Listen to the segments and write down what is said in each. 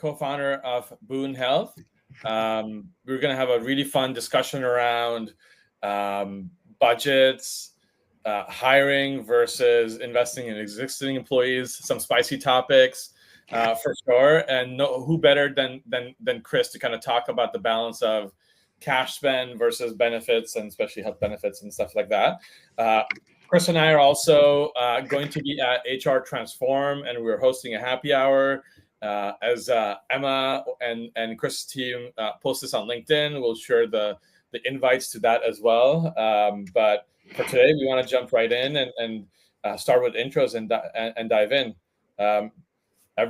co-founder of Boon Health. We're going to have a really fun discussion around budgets, hiring versus investing in existing employees, some spicy topics for sure. And who better than Chris to kind of talk about the balance of cash spend versus benefits, and especially health benefits and stuff like that. Chris and I are also going to be at HR Transform, and we're hosting a happy hour. As Emma and Chris' team post this on LinkedIn, we'll share the invites to that as well. But for today, we want to jump right in and start with intros and dive in.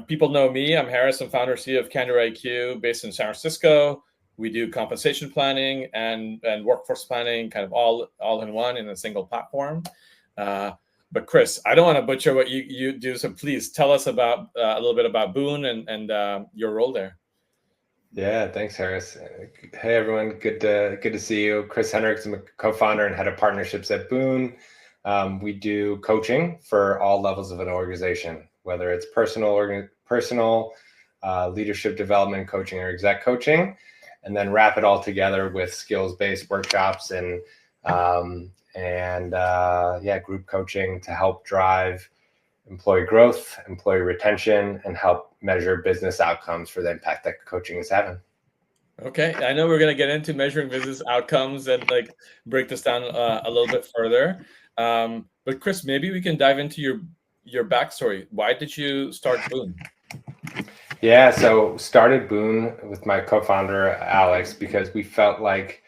People know me. I'm Harris. I'm founder CEO of CandorIQ, based in San Francisco. We do compensation planning and workforce planning, kind of all in one in a single platform. But Chris, I don't want to butcher what you do, so please tell us about a little bit about Boon and your role there. Yeah, thanks, Harris. Hey, everyone. Good to see you. Chris Henrichs. I'm a co-founder and head of partnerships at Boon. We do coaching for all levels of an organization, whether it's personal leadership development coaching or exec coaching, and then wrap it all together with skills-based workshops and group coaching to help drive employee growth, employee retention, and help measure business outcomes for the impact that coaching is having. Okay, I know we're going to get into measuring business outcomes and break this down a little bit further. But Chris, maybe we can dive into your backstory. Why did you start Boon? Yeah, so started Boon with my co-founder, Alex, because we felt like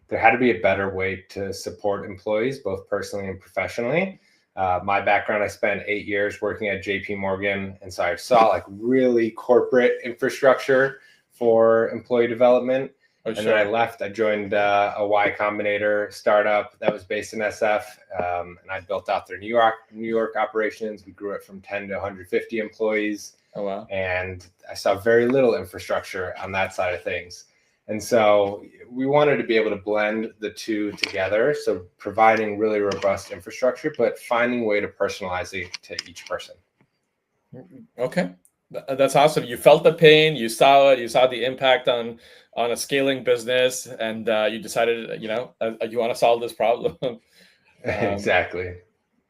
there had to be a better way to support employees, both personally and professionally. My background, I spent 8 years working at JP Morgan. And so I saw really corporate infrastructure for employee development. Oh, and sure. then I left. I joined a Y Combinator startup that was based in SF. And I built out their New York operations. We grew it from 10 to 150 employees. Oh, wow. And I saw very little infrastructure on that side of things. And so we wanted to be able to blend the two together. So providing really robust infrastructure, but finding a way to personalize it to each person. Okay. That's awesome. You felt the pain, you saw it, you saw the impact on a scaling business, and you decided, you want to solve this problem. Exactly.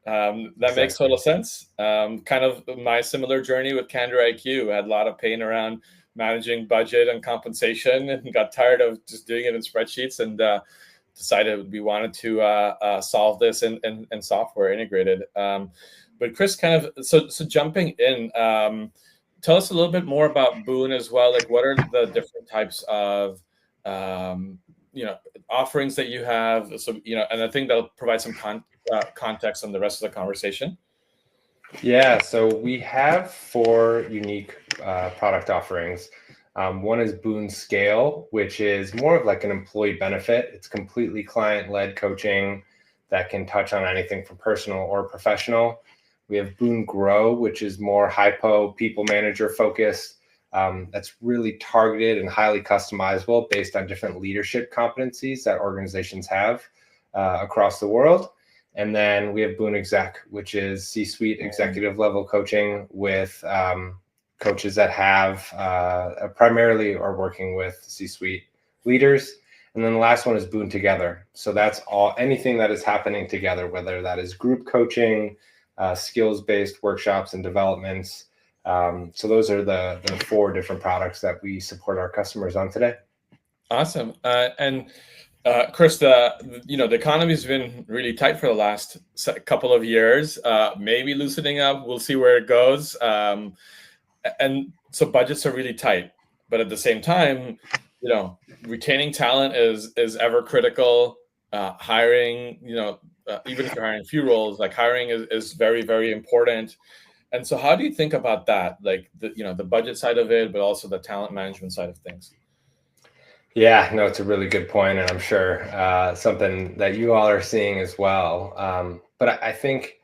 That makes total sense. Kind of my similar journey with CandorIQ. I had a lot of pain around managing budget and compensation, and got tired of just doing it in spreadsheets, and decided we wanted to solve this in software integrated. But Chris, kind of so jumping in, tell us a little bit more about Boon as well. What are the different types of offerings that you have? So and I think that'll provide some context on the rest of the conversation. Yeah, so we have 4 unique product offerings. One is Boon Scale, which is more of an employee benefit. It's completely client-led coaching that can touch on anything from personal or professional. We have Boon Grow, which is more hypo people manager focused. That's really targeted and highly customizable based on different leadership competencies that organizations have across the world. And then we have Boon Exec, which is C-suite executive level coaching with coaches that have primarily are working with C-suite leaders. And then the last one is Boon Together. So that's anything that is happening together, whether that is group coaching, skills-based workshops and developments. So those are the 4 different products that we support our customers on today. Awesome. Chris, the economy's been really tight for the last couple of years, maybe loosening up. We'll see where it goes. And so budgets are really tight, but at the same time, retaining talent is ever critical. Hiring, even if you're hiring a few roles, hiring is very, very important. And so how do you think about that? The budget side of it, but also the talent management side of things? Yeah, no, it's a really good point, and I'm sure something that you all are seeing as well. But I think,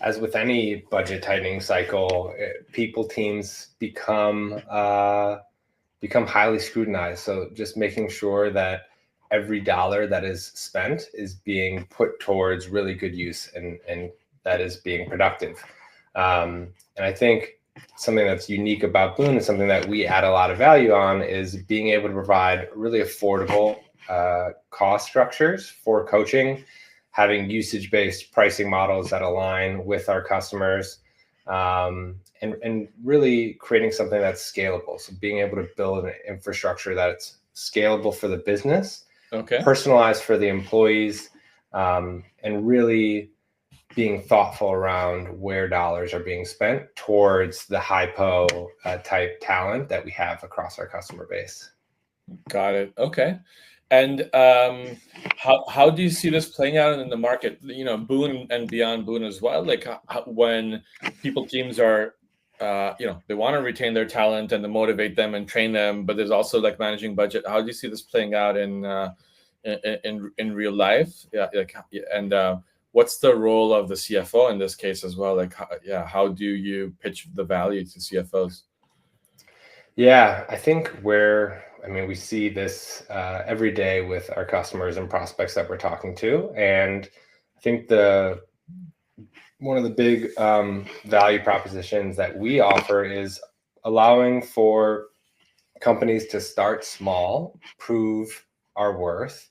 as with any budget tightening cycle, people teams become highly scrutinized. So just making sure that every dollar that is spent is being put towards really good use and that is being productive. And I think something that's unique about Boon and something that we add a lot of value on is being able to provide really affordable cost structures for coaching, having usage-based pricing models that align with our customers, and really creating something that's scalable. So being able to build an infrastructure that's scalable for the business, personalized for the employees, and really being thoughtful around where dollars are being spent towards the hypo type talent that we have across our customer base. Got it. Okay. And how do you see this playing out in the market? You know, Boon and beyond Boon as well. Like when people teams are, you know, they want to retain their talent and to motivate them and train them, but there's also like managing budget. How do you see this playing out in real life? Yeah. Like, and what's the role of the CFO in this case as well? Like, how do you pitch the value to CFOs? Yeah, I think we see this every day with our customers and prospects that we're talking to. And I think one of the big value propositions that we offer is allowing for companies to start small, prove our worth,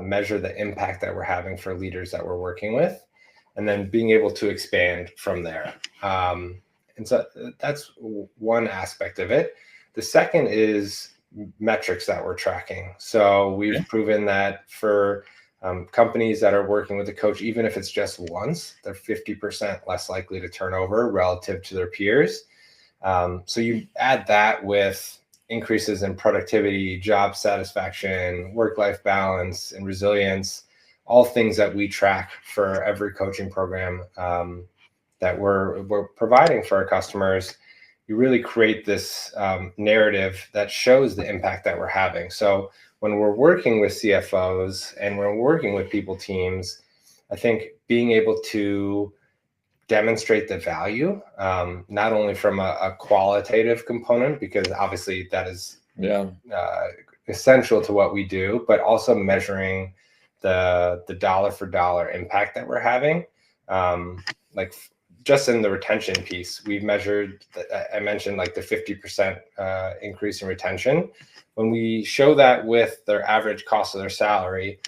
measure the impact that we're having for leaders that we're working with, and then being able to expand from there. And so that's one aspect of it. The second is metrics that we're tracking. So we've proven that for companies that are working with a coach, even if it's just once, they're 50% less likely to turn over relative to their peers. So you add that with increases in productivity, job satisfaction, work-life balance, and resilience, all things that we track for every coaching program that we're providing for our customers. You really create this narrative that shows the impact that we're having. So when we're working with CFOs and we're working with people teams, I think being able to demonstrate the value, not only from a qualitative component, because obviously that is essential to what we do, but also measuring the dollar for dollar impact that we're having. Like just in the retention piece, we've measured, I mentioned like the 50% increase in retention. When we show that with their average cost of their salary,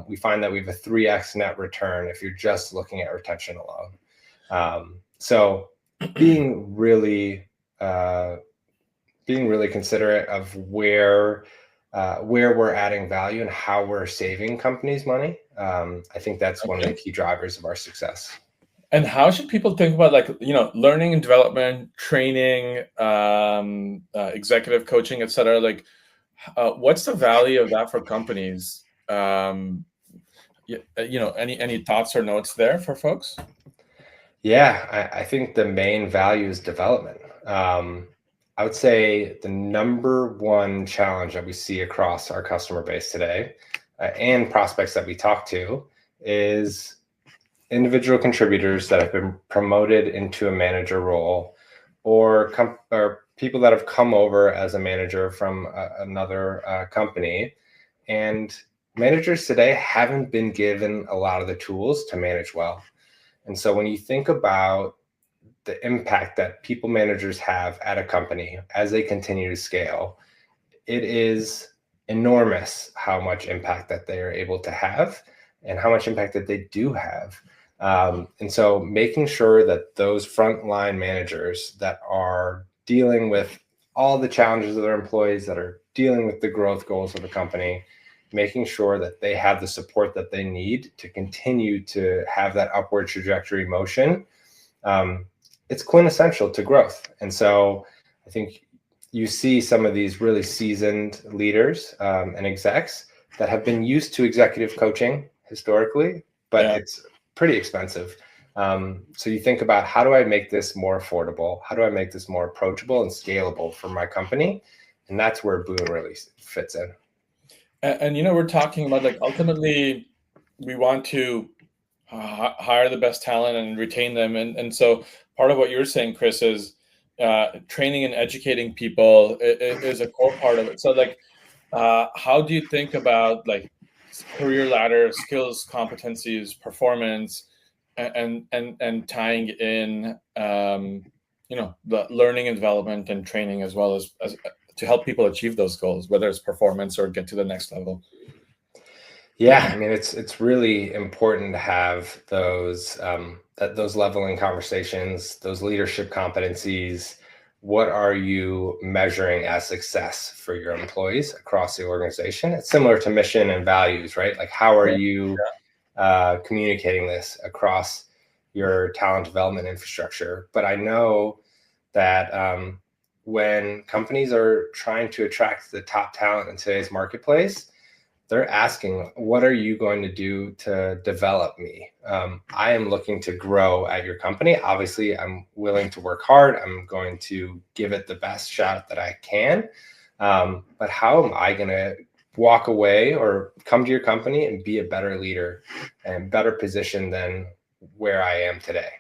we find that we have a 3x net return if you're just looking at retention alone. So being really considerate of where we're adding value and how we're saving companies money, I think that's one of the key drivers of our success. And how should people think about, like, you know, learning and development, training, executive coaching, et cetera? Like, what's the value of that for companies? You know, any thoughts or notes there for folks? Yeah, I think the main value is development. I would say the number one challenge that we see across our customer base today and prospects that we talk to is individual contributors that have been promoted into a manager role, or people that have come over as a manager from another company. And managers today haven't been given a lot of the tools to manage well. And so when you think about the impact that people managers have at a company as they continue to scale, it is enormous how much impact that they are able to have and how much impact that they do have. And so making sure that those frontline managers that are dealing with all the challenges of their employees, that are dealing with the growth goals of the company, making sure that they have the support that they need to continue to have that upward trajectory motion, it's quintessential to growth. And so I think you see some of these really seasoned leaders and execs that have been used to executive coaching historically, but it's pretty expensive. So you think about, how do I make this more affordable? How do I make this more approachable and scalable for my company? And that's where Boon really fits in. And you know, we're talking about, like, ultimately we want to hire the best talent and retain them. And so part of what you're saying, Chris, is training and educating people is a core part of it. So, like, how do you think about, like, career ladder, skills, competencies, performance, and tying in the learning and development and training, as well as to help people achieve those goals, whether it's performance or get to the next level. Yeah, I mean, it's really important to have those those leveling conversations, those leadership competencies. What are you measuring as success for your employees across the organization? It's similar to mission and values, right? Like, how are you communicating this across your talent development infrastructure? But I know that when companies are trying to attract the top talent in today's marketplace, they're asking, what are you going to do to develop me? I am looking to grow at your company. Obviously, I'm willing to work hard. I'm going to give it the best shot that I can. But how am I going to walk away or come to your company and be a better leader and better position than where I am today?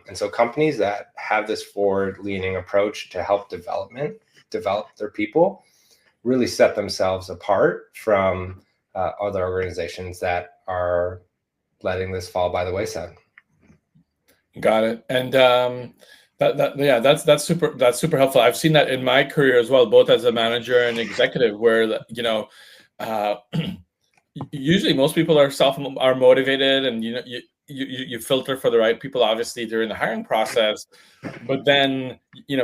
And so companies that have this forward-leaning approach to help develop their people really set themselves apart from other organizations that are letting this fall by the wayside. Got it. And that's super helpful. I've seen that in my career as well, both as a manager and executive, where usually most people are motivated, and you filter for the right people, obviously, during the hiring process. But then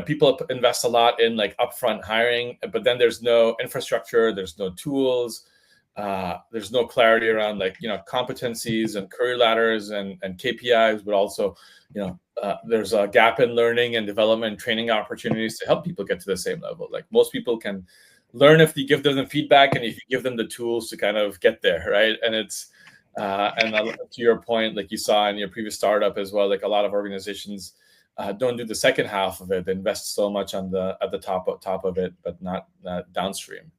people invest a lot in like upfront hiring, but then there's no infrastructure, there's no tools, there's no clarity around competencies and career ladders and KPIs, but also there's a gap in learning and development, training opportunities to help people get to the same level. Like, most people can learn if you give them the feedback and if you give them the tools to kind of get there, right? And it's to your point, like you saw in your previous startup as well, like a lot of organizations don't do the second half of it. They invest so much at the top of it, but not downstream.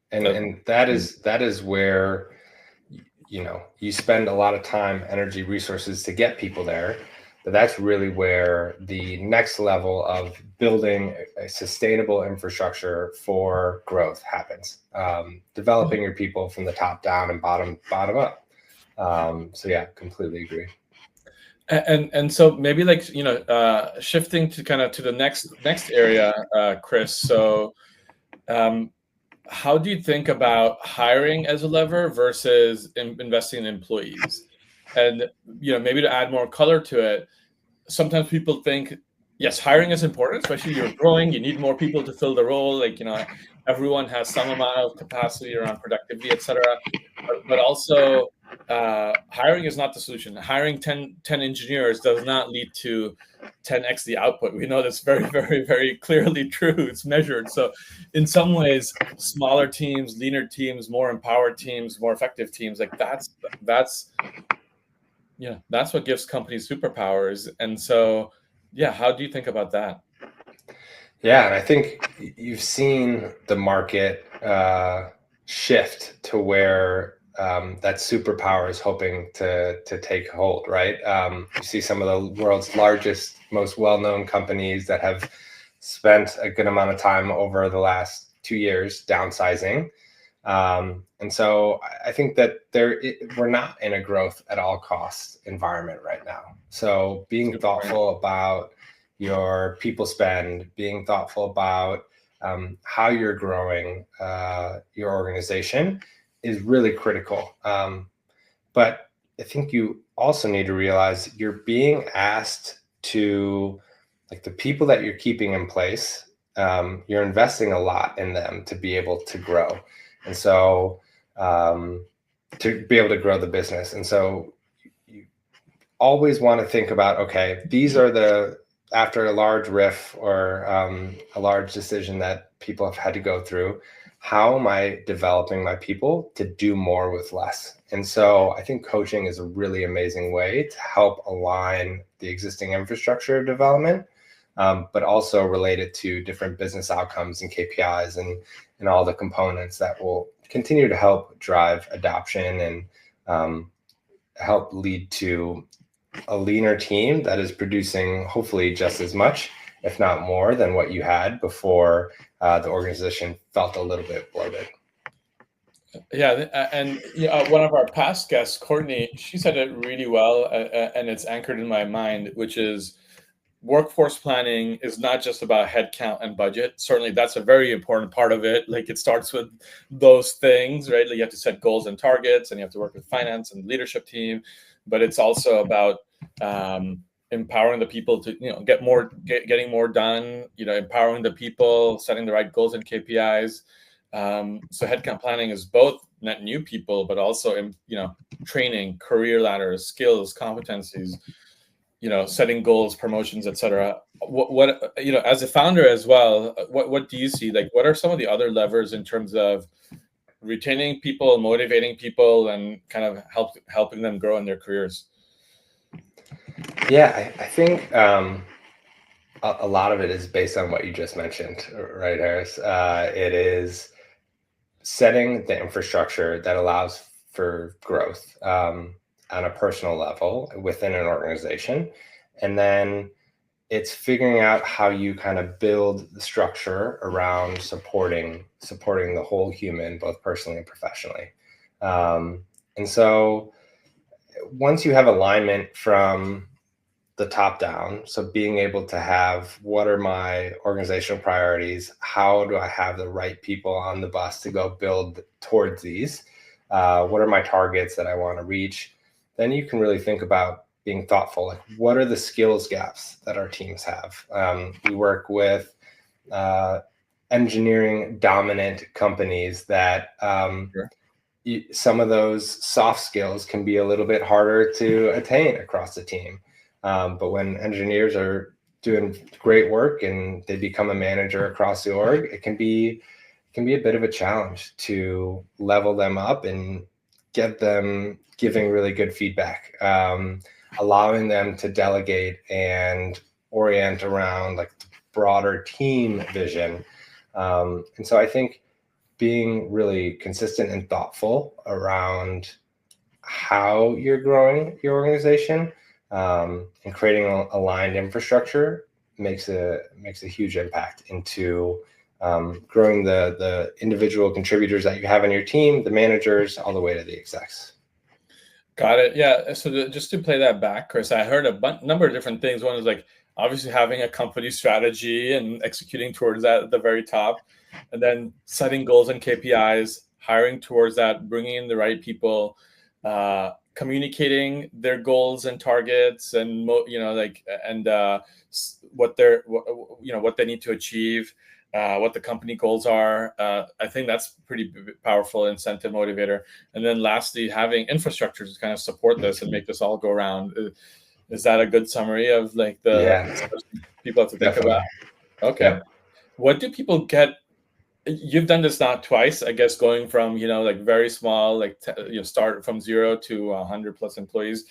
And that is where you spend a lot of time, energy, resources to get people there. But that's really where the next level of building a sustainable infrastructure for growth happens. Developing your people from the top down and bottom up. So yeah, completely agree. And so maybe shifting to kind of to the next area, Chris. So how do you think about hiring as a lever versus investing in employees? And maybe to add more color to it, sometimes people think, yes, hiring is important, especially you're growing, you need more people to fill the role. Everyone has some amount of capacity around productivity, etc. But also, hiring is not the solution. Hiring 10 engineers does not lead to 10x the output. We know that's very, very, very clearly true. It's measured. So in some ways, smaller teams, leaner teams, more empowered teams, more effective teams, that's what gives companies superpowers. And so, how do you think about that? Yeah, and I think you've seen the market shift to where that superpower is hoping to take hold, right? You see some of the world's largest, most well-known companies that have spent a good amount of time over the last 2 years downsizing. And so I think that we're not in a growth at all costs environment right now. So being thoughtful about your people spend, being thoughtful about how you're growing your organization is really critical. But I think you also need to realize you're being asked to, like, the people that you're keeping in place, you're investing a lot in them to be able to grow. And so to be able to grow the business. And so you always want to think about, okay, these are after a large riff or a large decision that people have had to go through, how am I developing my people to do more with less? And so I think coaching is a really amazing way to help align the existing infrastructure development, but also related to different business outcomes and KPIs and all the components that will continue to help drive adoption and help lead to a leaner team that is producing hopefully just as much, if not more, than what you had before the organization felt a little bit bloated. Yeah, and one of our past guests, Courtney, she said it really well, and it's anchored in my mind, which is workforce planning is not just about headcount and budget. Certainly, that's a very important part of it. Like it starts with those things, right? Like you have to set goals and targets, and you have to work with finance and leadership team. But it's also about empowering the people to getting more done. Empowering the people, setting the right goals and KPIs. So headcount planning is both net new people, but also training, career ladders, skills, competencies. Setting goals, promotions, etc. What as a founder as well, what do you see? Like, what are some of the other levers in terms of retaining people, motivating people, and kind of helping them grow in their careers? Yeah, I think a lot of it is based on what you just mentioned, right, Harris? It is setting the infrastructure that allows for growth on a personal level within an organization. And then it's figuring out how you kind of build the structure around supporting the whole human, both personally and professionally. And so once you have alignment from the top down, so being able to have, what are my organizational priorities? How do I have the right people on the bus to go build towards these? What are my targets that I want to reach? Then you can really think about being thoughtful. Like, what are the skills gaps that our teams have? We work with engineering dominant companies that Sure. some of those soft skills can be a little bit harder to attain across the team. But when engineers are doing great work and they become a manager across the org, it can be a bit of a challenge to level them up and get them giving really good feedback, allowing them to delegate and orient around like the broader team vision. And so I think being really consistent and thoughtful around how you're growing your organization, and creating aligned infrastructure makes a huge impact into growing the individual contributors that you have in your team, the managers, all the way to the execs. Got it. Yeah. So just to play that back, Chris, I heard a number of different things. One is like obviously having a company strategy and executing towards that at the very top, and then setting goals and KPIs, hiring towards that, bringing in the right people, communicating their goals and targets, and what they need to achieve, what the company goals are. I think that's pretty powerful incentive motivator. And then lastly, having infrastructure to kind of support this and make this all go around. Is that a good summary of like people have to think about? Okay. Yeah. What do people get? You've done this now twice, I guess, going from, like very small, like, start from 0 to 100 plus employees.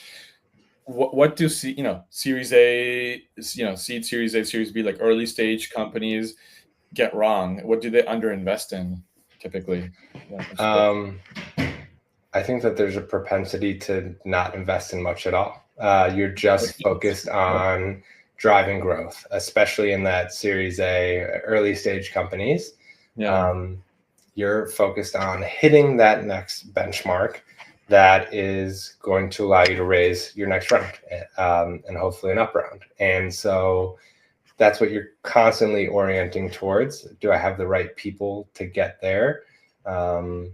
What do Series A, seed, Series A, Series B, like early stage companies get wrong? What do they underinvest in typically? I think that there's a propensity to not invest in much at all. You're just focused on driving growth, especially in that Series A early stage companies. Yeah. You're focused on hitting that next benchmark that is going to allow you to raise your next round, and hopefully an up round. And so that's what you're constantly orienting towards. Do I have the right people to get there? Am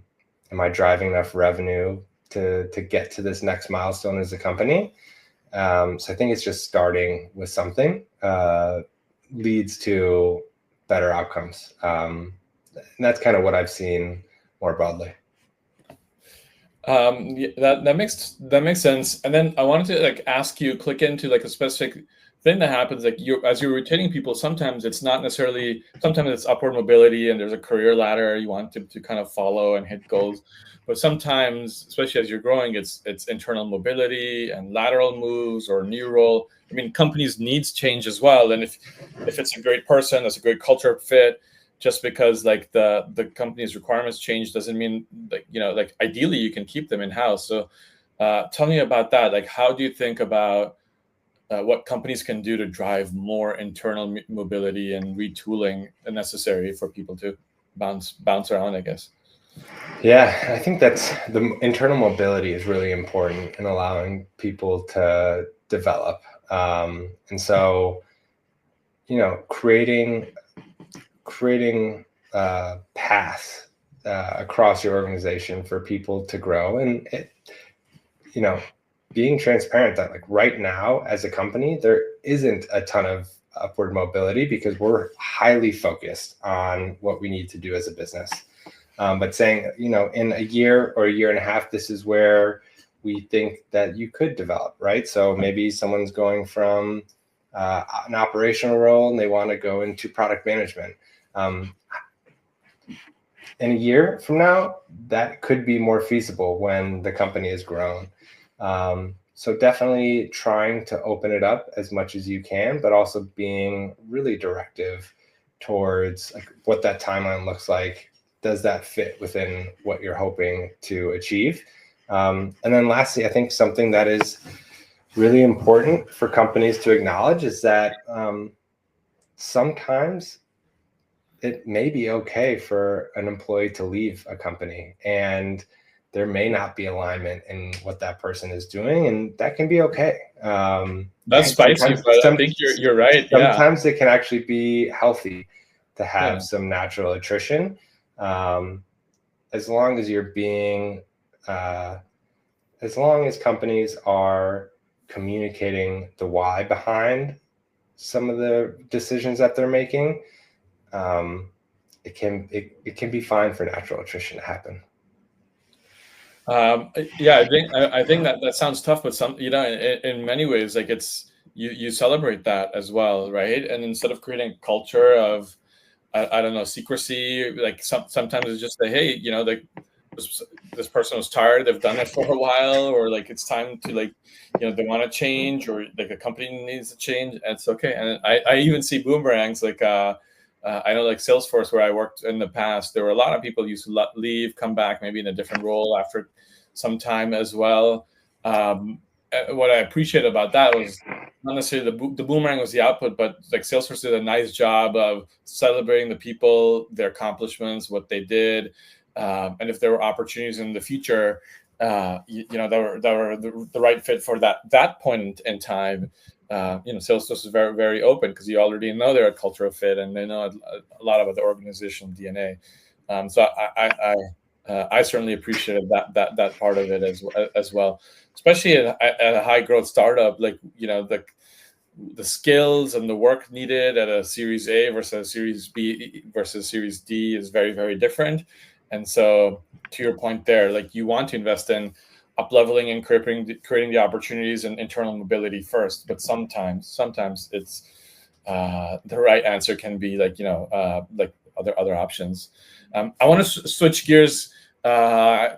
I driving enough revenue to get to this next milestone as a company? So I think it's just starting with something leads to better outcomes. And that's kind of what I've seen more broadly. That makes sense. And then I wanted to ask you, click into a specific thing that happens, as you're retaining people. Sometimes it's not necessarily, sometimes it's upward mobility and there's a career ladder you want to kind of follow and hit goals. But sometimes, especially as you're growing, it's internal mobility and lateral moves or new role. I mean, companies' needs change as well. And if it's a great person, that's a great culture fit, just because the company's requirements change doesn't mean ideally you can keep them in-house. So tell me about that. How do you think about what companies can do to drive more internal mobility and retooling necessary for people to bounce around, I guess? Yeah, I think that's the internal mobility is really important in allowing people to develop. And so creating paths across your organization for people to grow, and being transparent that like right now as a company, there isn't a ton of upward mobility because we're highly focused on what we need to do as a business. But saying, in a year or a year and a half, this is where we think that you could develop, right? So maybe someone's going from an operational role and they want to go into product management. In a year from now, that could be more feasible when the company has grown. So definitely trying to open it up as much as you can, but also being really directive towards like what that timeline looks like. Does that fit within what you're hoping to achieve? And then lastly, I think something that is really important for companies to acknowledge is that sometimes it may be okay for an employee to leave a company, and there may not be alignment in what that person is doing, and that can be okay. That's spicy, but I think you're right. Sometimes it can actually be healthy to have some natural attrition, as long as you're being, as long as companies are communicating the why behind some of the decisions that they're making. It can be fine for natural attrition to happen. I think that sounds tough, but in many ways, like you celebrate that as well, right? And instead of creating a culture of I don't know, secrecy, like sometimes it's just like, hey, this person was tired, they've done it for a while, or like it's time to they want to change, or like a company needs to change, and it's okay. And I even see boomerangs, like I know like Salesforce, where I worked in the past, there were a lot of people used to leave, come back maybe in a different role after some time as well. What I appreciate about that was not necessarily the boomerang was the output, but like Salesforce did a nice job of celebrating the people, their accomplishments, what they did, and if there were opportunities in the future, that were the right fit for that point in time. Salesforce is very, very open because you already know they're a cultural fit and they know a lot about the organizational DNA. So I certainly appreciated that part of it as well, especially at a high growth startup. Like the skills and the work needed at a Series A versus Series B versus Series D is very, very different. And so to your point there, like you want to invest in up-leveling and creating the opportunities and internal mobility first. But sometimes it's the right answer can be like other options. I want to switch gears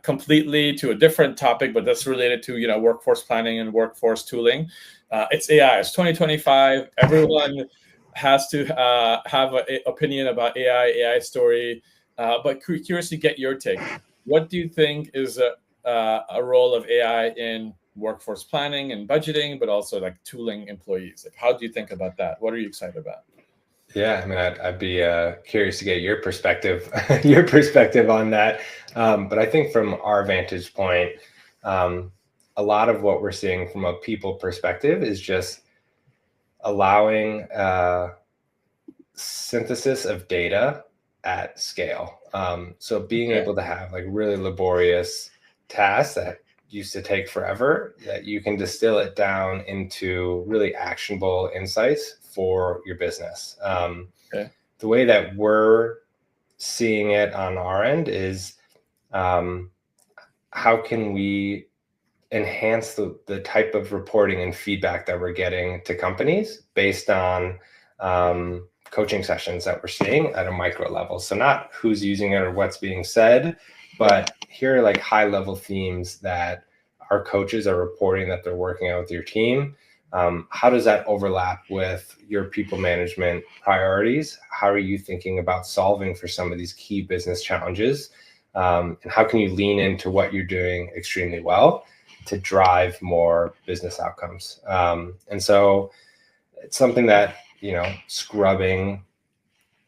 completely to a different topic, but that's related to workforce planning and workforce tooling. It's AI. It's 2025. Everyone has to have an opinion about AI story. But curious to get your take. What do you think is a role of AI in workforce planning and budgeting, but also like tooling employees? Like, how do you think about that? What are you excited about? Yeah, I mean, I'd be curious to get your perspective on that. But I think from our vantage point, a lot of what we're seeing from a people perspective is just allowing synthesis of data at scale. So being able to have like really laborious tasks that used to take forever, that you can distill it down into really actionable insights for your business. The way that we're seeing it on our end is how can we enhance the type of reporting and feedback that we're getting to companies based on coaching sessions that we're seeing at a micro level. So not who's using it or what's being said, but here are like high level themes that our coaches are reporting that they're working out with your team. How does that overlap with your people management priorities? How are you thinking about solving for some of these key business challenges? And how can you lean into what you're doing extremely well to drive more business outcomes? And so it's something that, scrubbing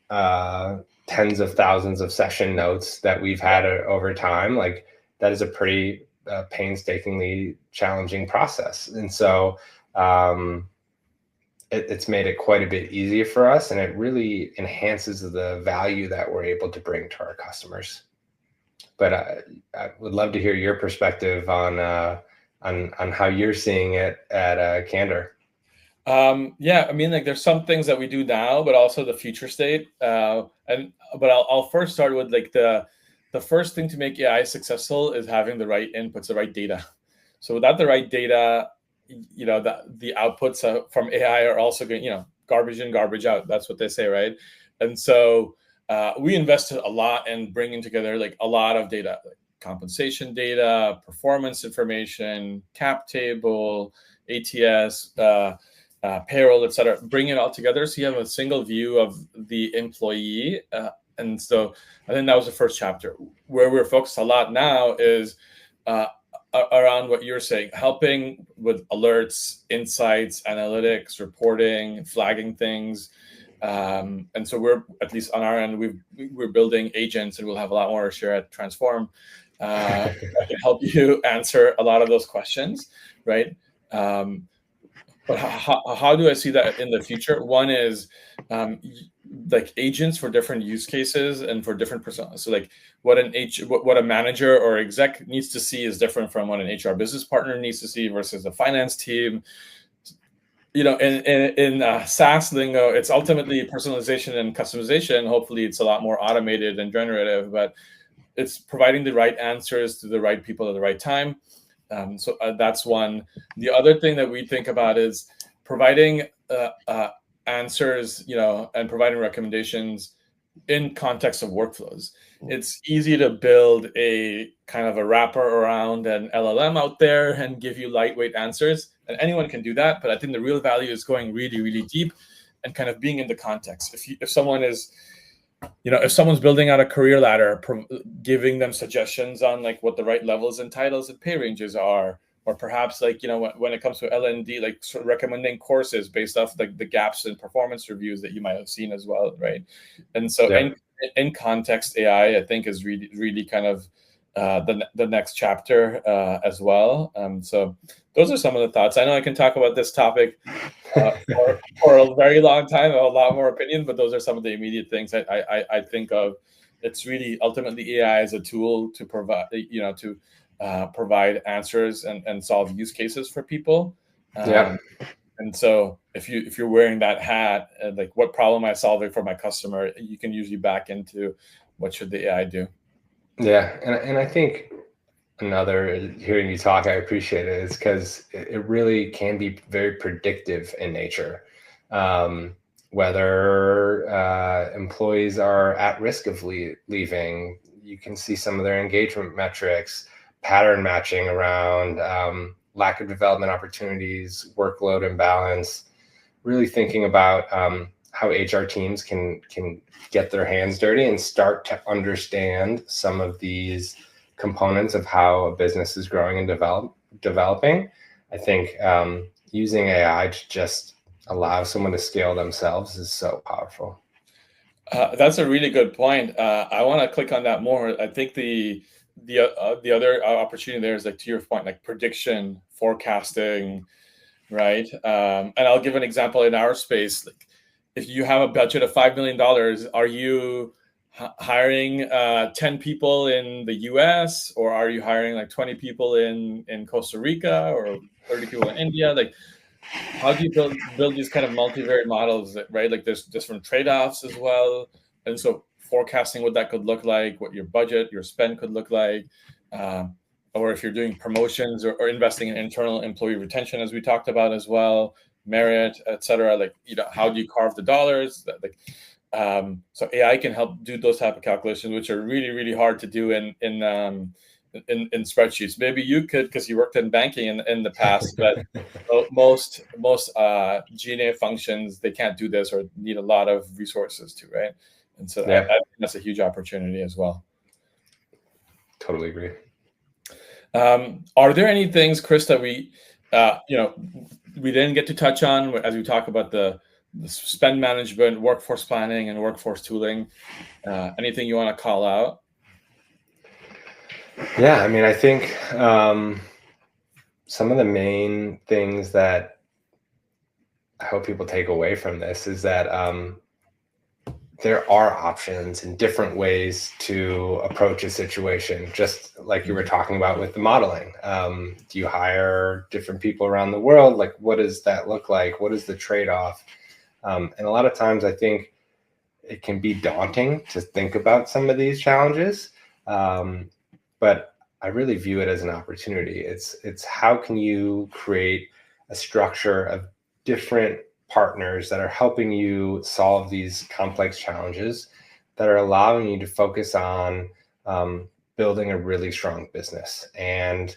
tens of thousands of session notes that we've had over time, like that is a pretty painstakingly challenging process. And so it's made it quite a bit easier for us, and it really enhances the value that we're able to bring to our customers. But I would love to hear your perspective on how you're seeing it at Candor. Yeah, I mean, like there's some things that we do now, but also the future state. But I'll first start with like the first thing to make AI successful is having the right inputs, the right data. So without the right data, the outputs from AI are also going, garbage in, garbage out. That's what they say, right? And so we invested a lot in bringing together like a lot of data, like compensation data, performance information, cap table, ATS, payroll, et cetera. Bring it all together so you have a single view of the employee. And so I think that was the first chapter. Where we're focused a lot now is around what you're saying, helping with alerts, insights, analytics, reporting, flagging things. And so we're, at least on our end, we're building agents, and we'll have a lot more to share at Transform that can help you answer a lot of those questions, right? But how do I see that in the future? One is like agents for different use cases and for different personas. So like what a manager or exec needs to see is different from what an HR business partner needs to see versus a finance team. In SaaS lingo, it's ultimately personalization and customization. Hopefully, it's a lot more automated and generative, but it's providing the right answers to the right people at the right time. So that's one. The other thing that we think about is providing answers, and providing recommendations in context of workflows. It's easy to build a kind of a wrapper around an LLM out there and give you lightweight answers, and anyone can do that. But I think the real value is going really, really deep and kind of being in the context. If someone is if someone's building out a career ladder, giving them suggestions on like what the right levels and titles and pay ranges are, or perhaps like, when it comes to L&D, like sort of recommending courses based off like the gaps in performance reviews that you might have seen as well, right? And so in context, AI, I think is really, really kind of the next chapter as well. So those are some of the thoughts. I know I can talk about this topic for a very long time, a lot more opinion, but those are some of the immediate things I think of. It's really ultimately AI as a tool to provide, provide answers and solve use cases for people. And so if you're wearing that hat, like what problem am I solving for my customer, you can usually back into what should the AI do. Yeah, and I think hearing you talk, I appreciate it, is because it really can be very predictive in nature. Whether employees are at risk of leaving, you can see some of their engagement metrics, pattern matching around lack of development opportunities, workload imbalance, really thinking about how HR teams can get their hands dirty and start to understand some of these components of how a business is growing and developing. I think using AI to just allow someone to scale themselves is so powerful. That's a really good point. I want to click on that more. I think the other opportunity there is, like, to your point, like prediction, forecasting, right? And I'll give an example in our space. Like, if you have a budget of $5 million, are you hiring 10 people in the US, or are you hiring like 20 people in Costa Rica, or 30 people in India? Like, how do you build these kind of multivariate models, right? Like, there's different trade-offs as well. And so forecasting what that could look like, what your budget, your spend could look like, or if you're doing promotions or investing in internal employee retention, as we talked about as well, merit, et cetera. Like, how do you carve the dollars? So AI can help do those type of calculations, which are really, really hard to do in spreadsheets. Maybe you could, because you worked in banking in the past, but most G&A functions, they can't do this or need a lot of resources to, right? And so I think that's a huge opportunity as well. Totally agree. Are there any things, Chris, that we didn't get to touch on as we talk about the spend management, workforce planning, and workforce tooling? Anything you want to call out? Yeah, I mean, I think some of the main things that hope people take away from this is that there are options and different ways to approach a situation, just like you were talking about with the modeling. Do you hire different people around the world? Like, what does that look like? What is the trade-off? And a lot of times I think it can be daunting to think about some of these challenges, but I really view it as an opportunity. It's how can you create a structure of different partners that are helping you solve these complex challenges that are allowing you to focus on building a really strong business. And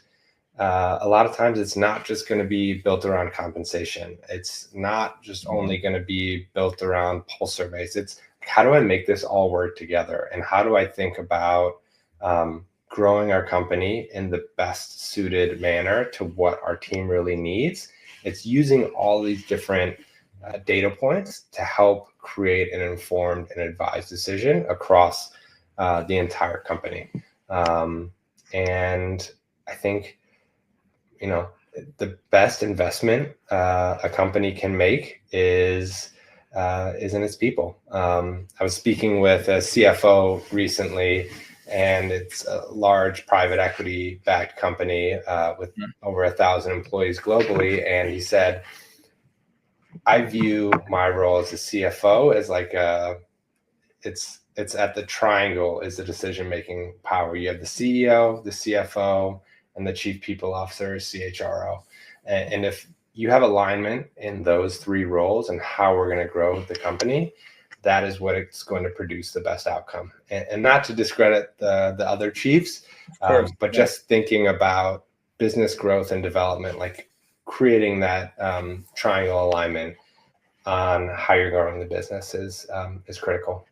a lot of times it's not just going to be built around compensation. It's not just only going to be built around pulse surveys. It's how do I make this all work together? And how do I think about growing our company in the best suited manner to what our team really needs? It's using all these different data points to help create an informed and advised decision across the entire company. And I think, the best investment a company can make is in its people. I was speaking with a CFO recently, and it's a large private equity backed company with over 1,000 employees globally. And he said, I view my role as a CFO as like it's at the triangle is the decision-making power. You have the CEO, the CFO, and the chief people officer, CHRO. And if you have alignment in those three roles and how we're going to grow the company, that is what it's going to produce the best outcome. And not to discredit the other chiefs, but just thinking about business growth and development, like creating that triangle alignment on how you're growing the business is critical.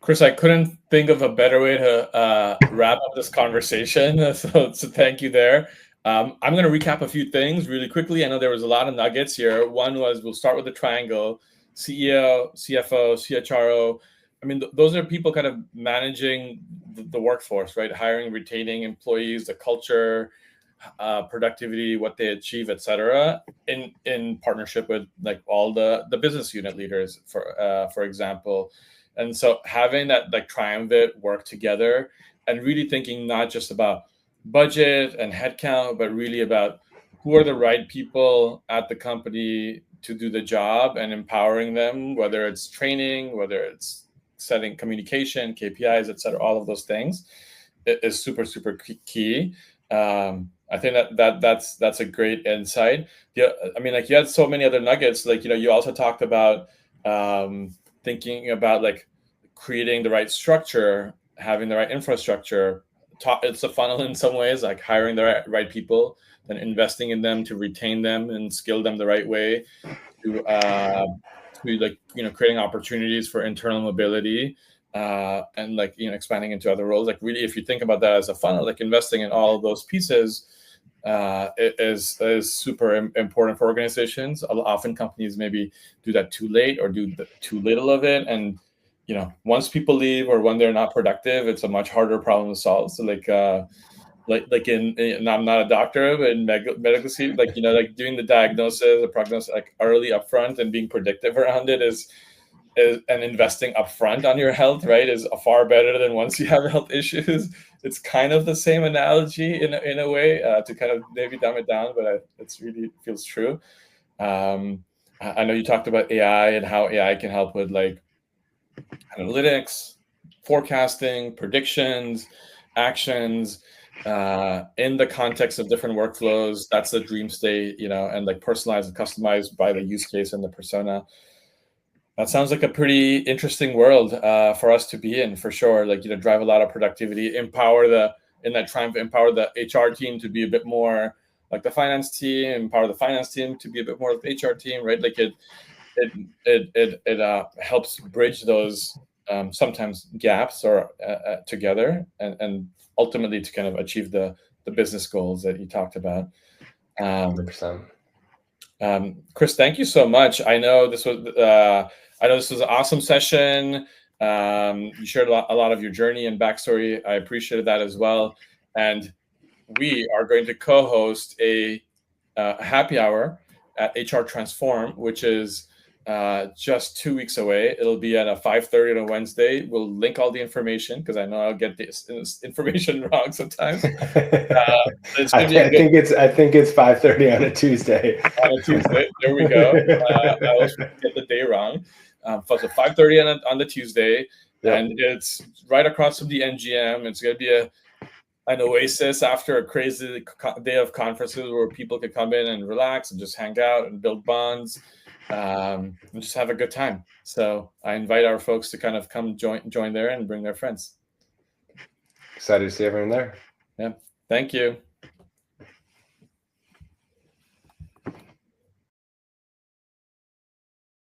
Chris, I couldn't think of a better way to wrap up this conversation. So thank you there. I'm going to recap a few things really quickly. I know there was a lot of nuggets here. One was we'll start with the triangle: CEO, CFO, CHRO. I mean, those are people kind of managing the workforce, right? Hiring, retaining employees, the culture, productivity, what they achieve, etc. In partnership with like all the business unit leaders, for example. And so having that like triumvirate work together and really thinking not just about budget and headcount, but really about who are the right people at the company to do the job and empowering them, whether it's training, whether it's setting communication, KPIs, etc. All of those things is super, super key. I think that's a great insight. Yeah, I mean, like you had so many other nuggets. Like, you also talked about thinking about like creating the right structure, having the right infrastructure. It's a funnel in some ways, like hiring the right people, then investing in them to retain them and skill them the right way, to like creating opportunities for internal mobility, and like expanding into other roles. Like really, if you think about that as a funnel, like investing in all of those pieces is super important for organizations. Often companies maybe do that too late or do too little of it, and once people leave or when they're not productive, it's a much harder problem to solve. So like in I'm not a doctor, but in medical field, like like doing the diagnosis, the prognosis, like early upfront and being predictive around it is and investing upfront on your health, right, is far better than once you have health issues. It's kind of the same analogy in a way, to kind of maybe dumb it down, but it's really feels true. I know you talked about AI and how AI can help with like analytics, forecasting, predictions, actions, in the context of different workflows. That's the dream state, and like personalized and customized by the use case and the persona. That sounds like a pretty interesting world for us to be in, for sure. Like, drive a lot of productivity, empower the HR team to be a bit more like the finance team, empower the finance team to be a bit more like the HR team, right? Like it helps bridge those sometimes gaps or together, and ultimately to kind of achieve the business goals that you talked about. 100%. Chris, thank you so much. I know this was an awesome session. You shared a lot of your journey and backstory. I appreciated that as well. And we are going to co-host a happy hour at HR Transform, which is just 2 weeks away. It'll be at a 5:30 on a Wednesday. We'll link all the information because I know I'll get this information wrong sometimes. It's I gonna be think it's 5:30 on a Tuesday. On a Tuesday, there we go. I always get the day wrong. So 5:30 on the Tuesday, and it's right across from the NGM. It's gonna be an oasis after a crazy day of conferences where people could come in and relax and just hang out and build bonds, and just have a good time. So I invite our folks to kind of come join there and bring their friends. Excited to see everyone there. Yeah, thank you.